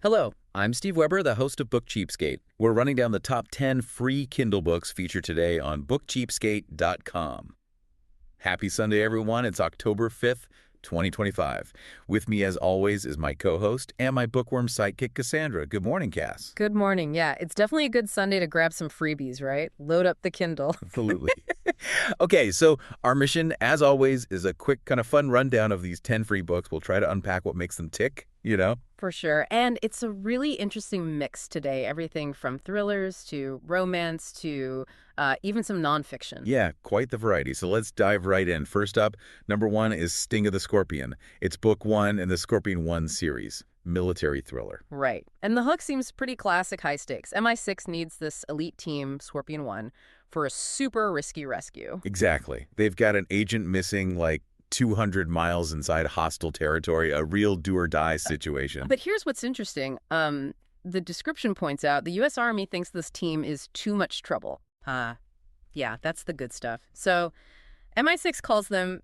Hello, I'm Steve Weber, the host of Book Cheapskate. We're running down the top 10 free Kindle books featured today on bookcheapskate.com. Happy Sunday, everyone. It's October 5th, 2025. With me, as always, is my co-host and my bookworm sidekick, Cassandra. Good morning, Cass. Good morning. Yeah, it's definitely a good Sunday to grab some freebies, right? Load up the Kindle. Absolutely. Okay, so our mission, as always, is a quick kind of fun rundown of these 10 free books. We'll try to unpack what makes them tick, For sure. And it's a really interesting mix today. Everything from thrillers to romance to even some nonfiction. Yeah, quite the variety. So let's dive right in. First up, number 1 is Sting of the Scorpion. It's book 1 in the Scorpion 1 series, military thriller. Right. And the hook seems pretty classic high stakes. MI6 needs this elite team, Scorpion 1, for a super risky rescue. Exactly. They've got an agent missing like 200 miles inside hostile territory, a real do-or-die situation. But here's what's interesting. The description points out the U.S. Army thinks this team is too much trouble. Yeah, that's the good stuff. So MI6 calls them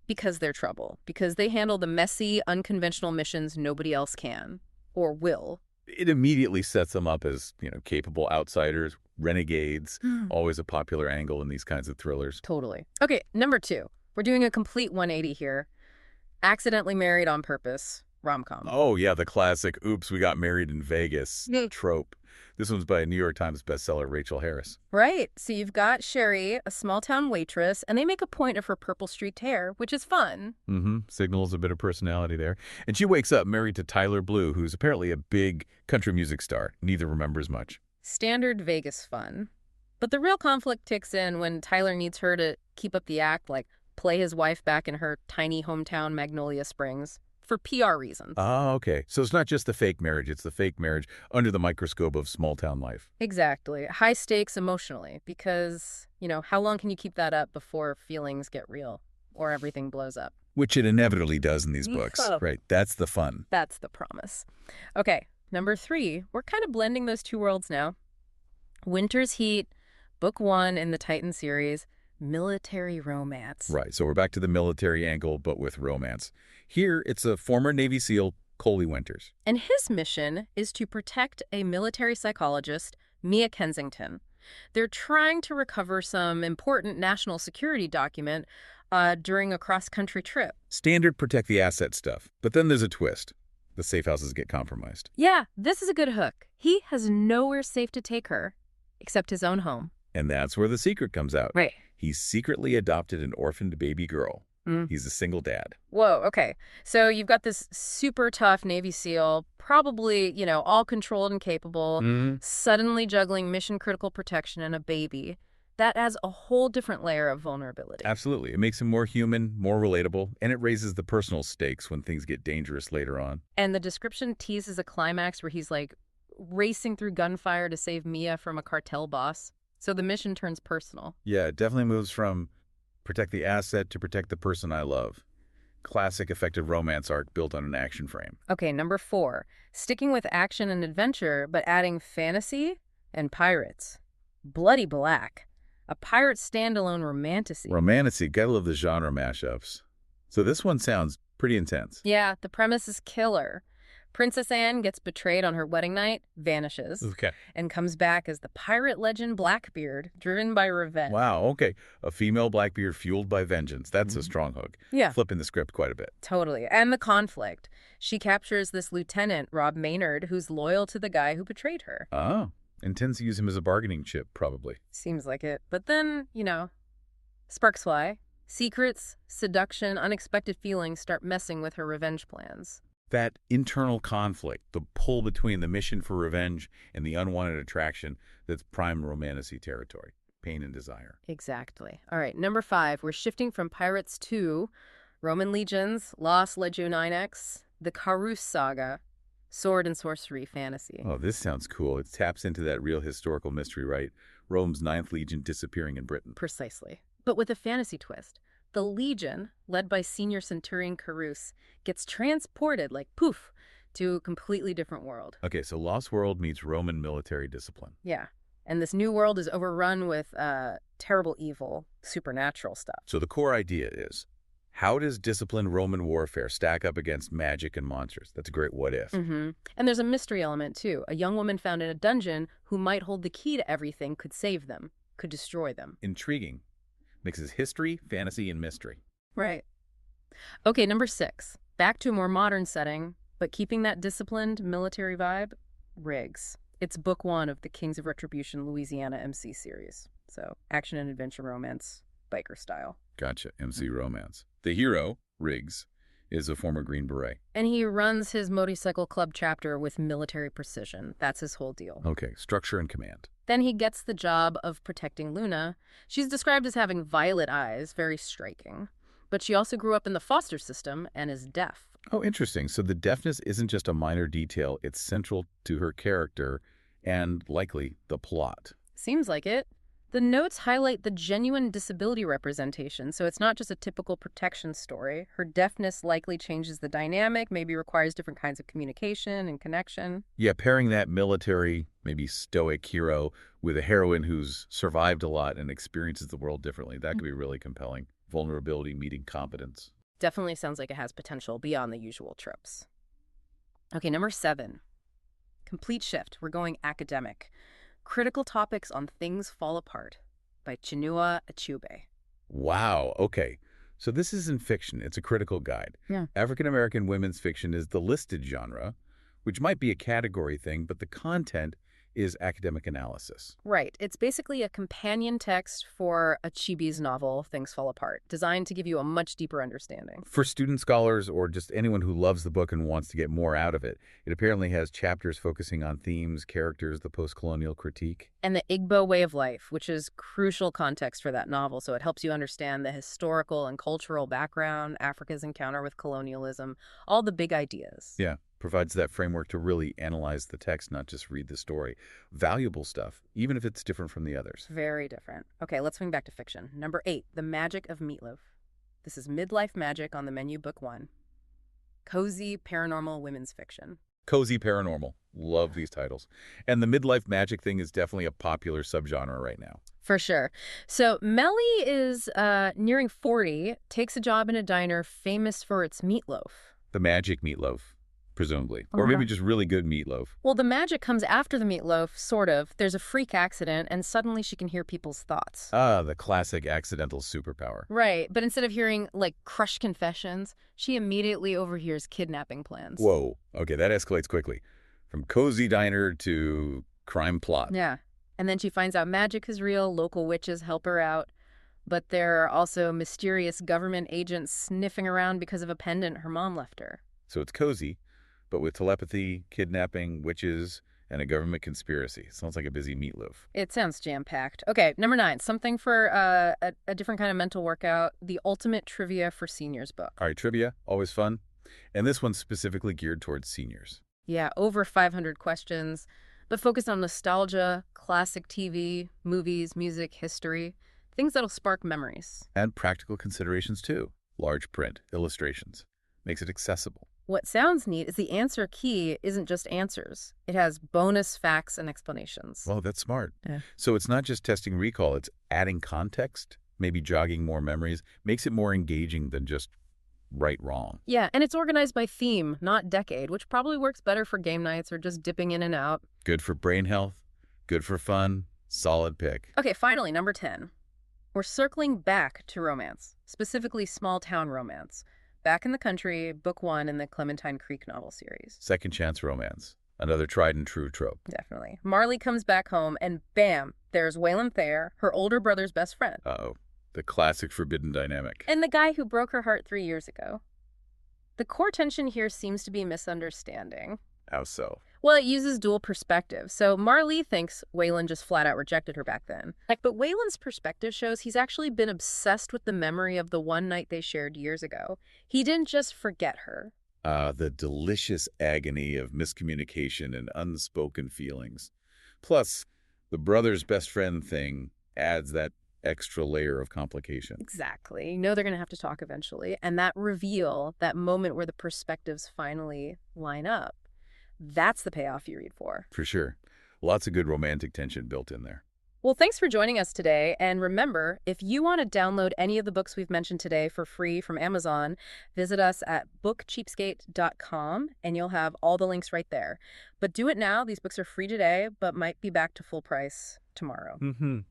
because they're trouble, because they handle the messy, unconventional missions nobody else can or will. It immediately sets them up as, capable outsiders, renegades, always a popular angle in these kinds of thrillers. Totally. Okay, number 2. We're doing a complete 180 here. Accidentally Married on Purpose, rom-com. Oh, yeah, the classic, oops, we got married in Vegas trope. This one's by New York Times bestseller Rachel Harris. Right. So you've got Sherry, a small-town waitress, and they make a point of her purple-streaked hair, which is fun. Signals a bit of personality there. And she wakes up married to Tyler Blue, who's apparently a big country music star. Neither remembers much. Standard Vegas fun. But the real conflict ticks in when Tyler needs her to keep up the act, like play his wife back in her tiny hometown, Magnolia Springs, for PR reasons. Ah, okay. So it's not just the fake marriage, it's the fake marriage under the microscope of small-town life. Exactly. High stakes emotionally, because, how long can you keep that up before feelings get real or everything blows up? Which it inevitably does in these books. Right. That's the fun. That's the promise. Okay, number 3. We're kind of blending those two worlds now. Winter's Heat, book 1 in the Titan series, military romance. Right, so we're back to the military angle, but with romance. Here, it's a former Navy SEAL, Coley Winters. And his mission is to protect a military psychologist, Mia Kensington. They're trying to recover some important national security document during a cross-country trip. Standard protect the asset stuff, but then there's a twist. The safe houses get compromised. Yeah, this is a good hook. He has nowhere safe to take her, except his own home. And that's where the secret comes out. Right. He's secretly adopted an orphaned baby girl. He's a single dad. Whoa, okay. So you've got this super tough Navy SEAL, probably, all controlled and capable, suddenly juggling mission-critical protection and a baby. That adds a whole different layer of vulnerability. Absolutely. It makes him more human, more relatable, and it raises the personal stakes when things get dangerous later on. And the description teases a climax where he's, racing through gunfire to save Mia from a cartel boss. So the mission turns personal. Yeah, it definitely moves from protect the asset to protect the person I love. Classic effective romance arc built on an action frame. Okay, number 4. Sticking with action and adventure, but adding fantasy and pirates. Bloody Black. A pirate standalone romantasy. Romantasy. Gotta love the genre mashups. So this one sounds pretty intense. Yeah, the premise is killer. Princess Anne gets betrayed on her wedding night, vanishes, and comes back as the pirate legend Blackbeard, driven by revenge. Wow, okay. A female Blackbeard fueled by vengeance. That's a strong hook. Yeah. Flipping the script quite a bit. Totally. And the conflict. She captures this lieutenant, Rob Maynard, who's loyal to the guy who betrayed her. Oh, intends to use him as a bargaining chip, probably. Seems like it. But then, sparks fly. Secrets, seduction, unexpected feelings start messing with her revenge plans. That internal conflict, the pull between the mission for revenge and the unwanted attraction, that's prime romantasy territory, pain and desire. Exactly. All right, number 5, we're shifting from pirates to Roman legions, Lost Legiones X, the Carus Saga, sword and sorcery fantasy. Oh, this sounds cool. It taps into that real historical mystery, right? Rome's 9th Legion disappearing in Britain. Precisely. But with a fantasy twist. The Legion, led by Senior Centurion Carus, gets transported, poof, to a completely different world. Okay, so Lost World meets Roman military discipline. Yeah, and this new world is overrun with terrible evil, supernatural stuff. So the core idea is, How does disciplined Roman warfare stack up against magic and monsters? That's a great what if. And there's a mystery element, too. A young woman found in a dungeon who might hold the key to everything could save them, could destroy them. Intriguing. Mixes history, fantasy, and mystery. Right. Okay, number 6. Back to a more modern setting, but keeping that disciplined military vibe, Riggs. It's book 1 of the Kings of Retribution Louisiana MC series. So, action and adventure romance, biker style. Gotcha. MC romance. The hero, Riggs, is a former Green Beret. And he runs his motorcycle club chapter with military precision. That's his whole deal. Okay, structure and command. Then he gets the job of protecting Luna. She's described as having violet eyes, very striking. But she also grew up in the foster system and is deaf. Oh, interesting. So the deafness isn't just a minor detail. It's central to her character and, likely, the plot. Seems like it. The notes highlight the genuine disability representation, so it's not just a typical protection story. Her deafness likely changes the dynamic, maybe requires different kinds of communication and connection. Yeah, pairing that military, maybe stoic hero with a heroine who's survived a lot and experiences the world differently, that could be really compelling. Vulnerability meeting competence. Definitely sounds like it has potential beyond the usual tropes. Okay, number 7. Complete shift. We're going academic. Critical Topics on Things Fall Apart by Chinua Achebe. Wow. Okay. So this isn't fiction. It's a critical guide. Yeah. African-American women's fiction is the listed genre, which might be a category thing, but the content is academic analysis. Right. It's basically a companion text for Achebe's novel, Things Fall Apart, designed to give you a much deeper understanding. For student scholars or just anyone who loves the book and wants to get more out of it, it apparently has chapters focusing on themes, characters, the post-colonial critique. And the Igbo way of life, which is crucial context for that novel, so it helps you understand the historical and cultural background, Africa's encounter with colonialism, all the big ideas. Yeah. Provides that framework to really analyze the text, not just read the story. Valuable stuff, even if it's different from the others. Very different. Okay, let's swing back to fiction. Number 8, The Magic of Meatloaf. This is Midlife Magic on the menu, book 1. Cozy paranormal women's fiction. Cozy paranormal. Love these titles. And the midlife magic thing is definitely a popular subgenre right now. For sure. So Melly is nearing 40, takes a job in a diner famous for its meatloaf. The magic meatloaf. Presumably. Or maybe just really good meatloaf. Well, the magic comes after the meatloaf, sort of. There's a freak accident, and suddenly she can hear people's thoughts. Ah, the classic accidental superpower. Right, but instead of hearing, like, crushed confessions, she immediately overhears kidnapping plans. Whoa. Okay, that escalates quickly. From cozy diner to crime plot. Yeah. And then she finds out magic is real, local witches help her out. But there are also mysterious government agents sniffing around because of a pendant her mom left her. So it's cozy, but with telepathy, kidnapping, witches, and a government conspiracy. Sounds like a busy meatloaf. It sounds jam-packed. Okay, number 9, something for a different kind of mental workout, the ultimate trivia for seniors book. All right, trivia, always fun. And this one's specifically geared towards seniors. Yeah, over 500 questions, but focused on nostalgia, classic TV, movies, music, history, things that'll spark memories. And practical considerations, too. Large print, illustrations. Makes it accessible. What sounds neat is the answer key isn't just answers. It has bonus facts and explanations. Well, that's smart. Yeah. So it's not just testing recall, it's adding context, maybe jogging more memories, makes it more engaging than just right, wrong. Yeah, and it's organized by theme, not decade, which probably works better for game nights or just dipping in and out. Good for brain health, good for fun, solid pick. Okay, finally, number 10. We're circling back to romance, specifically small-town romance. Back in the Country, book 1 in the Clementine Creek novel series. Second chance romance. Another tried and true trope. Definitely. Marley comes back home and bam, there's Waylon Thayer, her older brother's best friend. Uh-oh. The classic forbidden dynamic. And the guy who broke her heart 3 years ago. The core tension here seems to be misunderstanding. How so? Well, it uses dual perspective. So Marley thinks Waylon just flat out rejected her back then. But Waylon's perspective shows he's actually been obsessed with the memory of the one night they shared years ago. He didn't just forget her. The delicious agony of miscommunication and unspoken feelings. Plus, the brother's best friend thing adds that extra layer of complication. Exactly. You know they're going to have to talk eventually. And that reveal, that moment where the perspectives finally line up, that's the payoff you read for. For sure. Lots of good romantic tension built in there. Well, thanks for joining us today. And remember, if you want to download any of the books we've mentioned today for free from Amazon, visit us at bookcheapskate.com and you'll have all the links right there. But do it now. These books are free today, but might be back to full price tomorrow.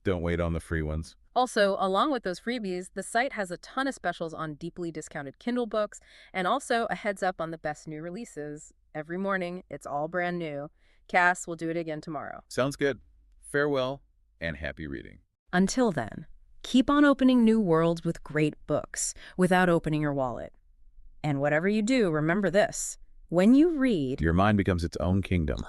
Don't wait on the free ones. Also, along with those freebies, the site has a ton of specials on deeply discounted Kindle books and also a heads up on the best new releases. Every morning, it's all brand new. Cass will do it again tomorrow. Sounds good. Farewell and happy reading. Until then, keep on opening new worlds with great books without opening your wallet. And whatever you do, remember this. When you read, Your mind becomes its own kingdom.